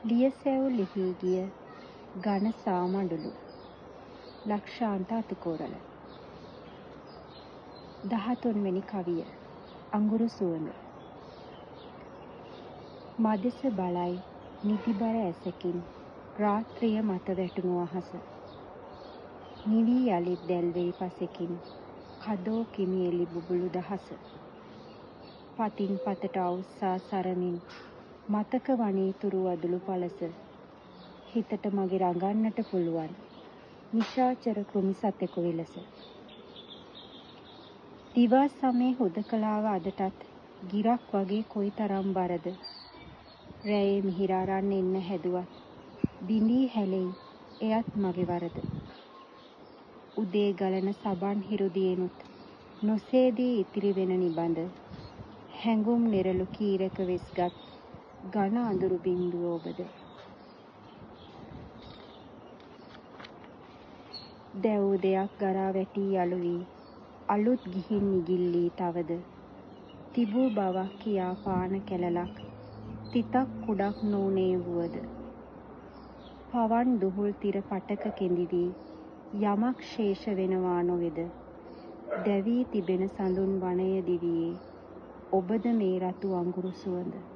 ලියසැව් ලිහි ගිය ඝන සාමඬුළු ලක්ෂාන්ත අතුකෝරළ 13 වෙනි කවිය අඟුරු සුවඳ මදෙස බලයි නිදිබර ඇසකින් රාත්‍රිය මත වැටුණු අහස නිවි යලිත් දැල්වෙයි පසෙකින් කදෝ කිමි එලි බුබුලු දහස පතින් පතට අවුස්සා සරමින් මතක වනීතුරු අදුළු පලස හිතට මගේ රඟන්නට පුළුවන් නිශාචර කෘමි සතෙකු විලස දිවා සමේ හුදකලාව අදටත් ගිරක් වගේ කොයි තරම් බරද රැයේ මිහිරාරන්න එන්න හැදුවත් බිඳී හැලෙයි එයත් මගේ වරද උදේ ගලන සබන් හිරුදියෙනුත් නොසේදී ඉතිරි වෙන නිබඳ හැඟුම් නිරලු කීරක වෙස්ගත් ඝන අඳුරු බිඳුව ඔබද දැව් දෙයක් ගරා වැටී යලු වී අලුත් ගිහින් නිගිල්ලී තවද තිබූ බවක් කියා පාන කැලලක් තිතක් කුඩක් නෝනේ වුවද පවන් දුහුල් තිර පටක කෙඳි වී යමක් ශේෂ වෙනවා නොවේද දැවී තිබෙන සඳුන් වනය දිවියේ ඔබද මේ රතු අඟුරු සුවඳ